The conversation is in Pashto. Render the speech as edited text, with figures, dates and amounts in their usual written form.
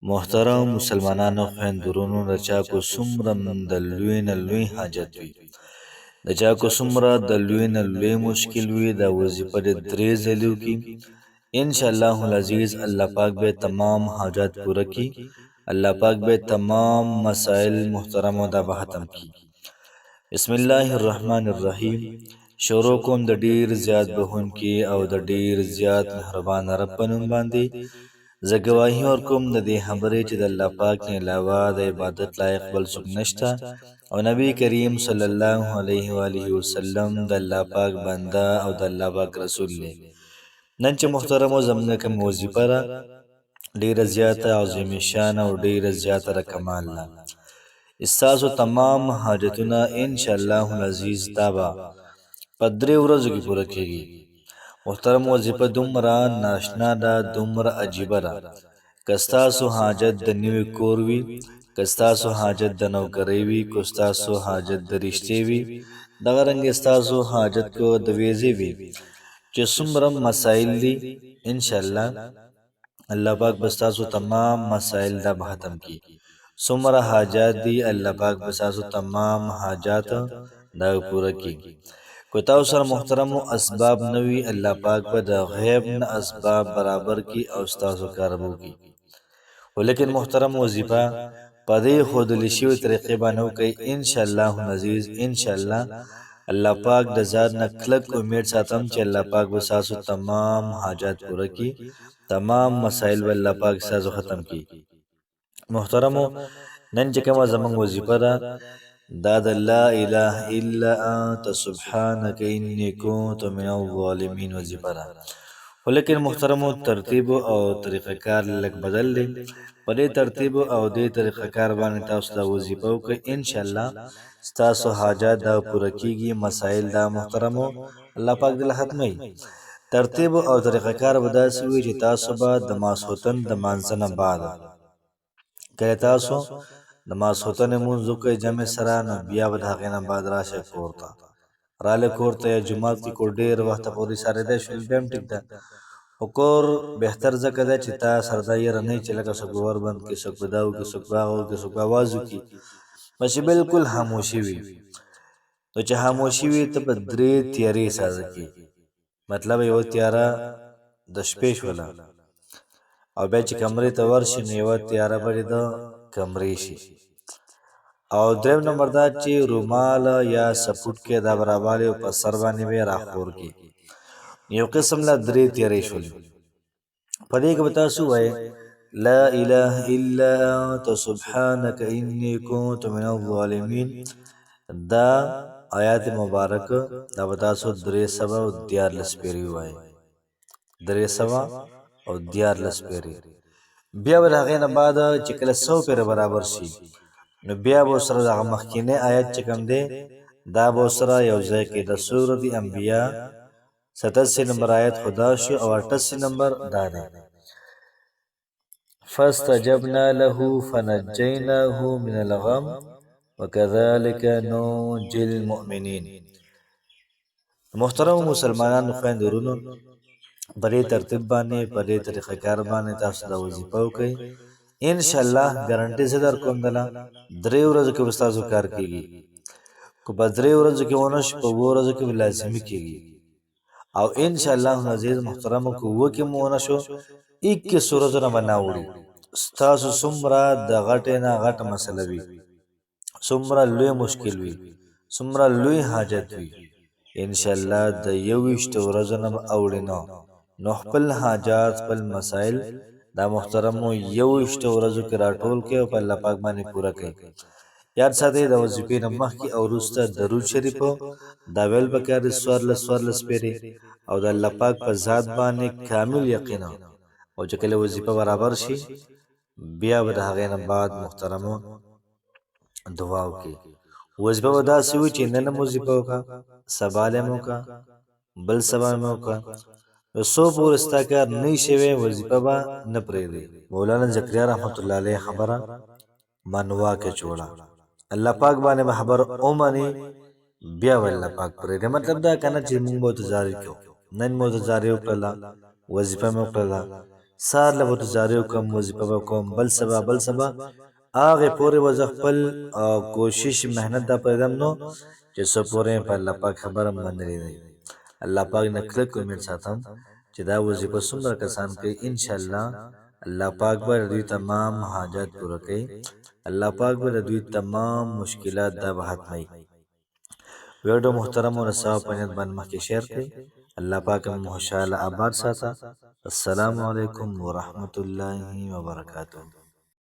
محترم مسلمانانو خویندورونو د چا کو څومره د لوی نه لوی حاجت وي د چا کو څومره د لوی نه لوی مشکل وي دا وظیفه د درې ځلیو کې ان شاء الله العزیز الله پاک به تمام حاجات پوره کی الله پاک به تمام مسائل محترم دا به ختم کی بسم الله الرحمن الرحیم شروع کوم د ډیر زیات بهون کی او د ډیر زیات مهربان رب په نوم باندې زه ګواهي ورکوم د دې خبرې چې د الله پاک نه علاوه د عبادت لایق بل څوک نشته او نبی کریم صلی الله علیه و آله وسلم د الله پاک بنده او د الله پاک رسول دی نن چې محترم زمونه کوم وظیفه را ډیره زیاته عظیم شان او ډیره زیاته کمال ده استاسو تمام حاجتونه ان شاء الله العزیز تابا په درې ورځو کې پوره کیږي محترم وظیفه دومره ناشنا ده دومره عجیبه ده که ستاسو حاجت د نوي کور وي که ستاسو حاجت د نوکرۍ وي که ستاسو حاجت د رشتې وي دغه رنګې ستاسو حاجت کو د ویزې وي چې څومره مسایل دي انشاءالله الله پاک به ستاسو تمام مسایل دا به ختم کړي څومره حاجات دي الله پاک به ستاسو تمام حاجات دا پوره کړي کو تاسو سره محترم اسباب نوي الله پاک به د غیب نه اسباب برابر کی او تاسو کار وکړي ولیکن محترم وظیفه پدې خود لشي طریقې باندې کوي ان شاء الله عزیز ان شاء الله الله پاک د ذات نه کلک امید ساتم چې الله پاک به تاسو تمام حاجات پوره کړي تمام مسائل به الله پاک تاسو ختم کړي محترم نن چې کومه زموږ وظیفه ده دا د لا اله الا انت سبحانك انی كنت من الظالمین وظیفه ده ولیکن محترم ترتیب او طریقه کار لږ بدل دی په دې ترتیب او دې طریقه کار باندې تاسو دا وظیفه وکړئ ان شاء الله تاسو حاجات دا پوره کیږي مسائل دا محترم الله پاک دې ختمي ترتیب او طریقه کار وداسي وي چې تاسو به د ماسوتن د مانځنه بعد کله تاسو د ماسوتن مونږ کوي جمع سره نو بیا به هغه نه بعد راشه کوړه راله کوړه یا جمعه کې کو ډیر وخت پورې سره ده شل بهم ټیک ده وکور بهتر ځکه ده چې تا سردا یې رنه چې لکه سګور بند کې سګ بداو کې سګ باغو کې سګ आवाजو کې بس بالکل خاموشي وي نو چې خاموشي وي ته په درې تیارې ساز کې مطلب یو تیارا د شپې شولا او بیا چې کمرې ته ورشي نو یو تیارا پرې د کمرې شي او دریم نمبر دا چې رومال یا سپوټ کې دا برابر او په سر باندې به راخور کې یو قسم لا درې تیارې شولې په دې کې تاسو وای لا اله الا انت سبحانك اني كنت من الظالمين دا آیات مبارک دا تاسو درې سبا او دیار لسپری وای درې سبا او دیار لسپری بیا ورغه نه بعد چې کله 100 پر برابر شي نو بیا به سره د مخکینه آیت چې کوم دی دا به سره یو ځای کې د سورۃ انبیاء 87 نمبر آیت خدا شو او 88 نمبر دا ده فاستجبنا له فنجيناه من الغم وكذلك ننجي المؤمنين محترم مسلمانانو خويندورونو بری ترتیب باندې پرې طریقه کار باندې تاسو دا وظیفه وکړئ ان شاء الله ګارانټي زه در کوم دلا درې ورځې کې تاسو کار کیږي کو په درې ورځې کې ونه شي په ورځې کې لازمي کیږي او ان شاء الله عزیز محترم کو وکه مونږ شو 21 سورته بناوړي تاسو سمرا د غټه نه غټه مسله وي سمرا لوی مشکل وي سمرا لوی حاجت وي ان شاء الله د یو وشت ورځې نه اوړینو نو خپل حاجات خپل مسائل دا محترم یو وشت ورځو کې راټول کې او په الله پاک باندې پورا کړي یاد ساتئ د وظیفې نه مخکې او وروسته درود شریف دا ویل بکار سوارلس پیری او د الله پاک په ذات باندې کامل یقین او چې کله وظیفه برابر شي بیا به هغه نه بعد محترم دعا وکړي وظیفه ودا سوي چې نن وظیفه وکا سباله موکا بل سبا موکا سو پور استکار نه شوی وظیفه با نه پرې مولانا زکریا رحمت الله علیه خبره منوا کې جوړه الله پاک باندې خبر او مانی بیا الله پاک پرې مطلب دا کنه چې موږ به تزاری کو نن مو تزاری وکړه وظیفه مو وکړه سار له به تزارې وکړم، وظیفه به کوم، بل سبا هغې پورې به زه خپل کوشش محنت دا پرېږدم نو چې څه پورې په الله پاک خبره منلې دی. الله پاک نه کلک امید ساتم چې دا وظیفه څومره کسان کوي انشاءالله الله پاک به د دوی تمام حاجات پوره کوي. الله پاک به د دوی تمام مشکلات دا به ختموي. ویډیو محترم او رساو په نیت باندې مخکې شیر کړئ. الله پاک مو خوشحاله آباد ساته. السلام علیکم ورحمت الله وبرکاته.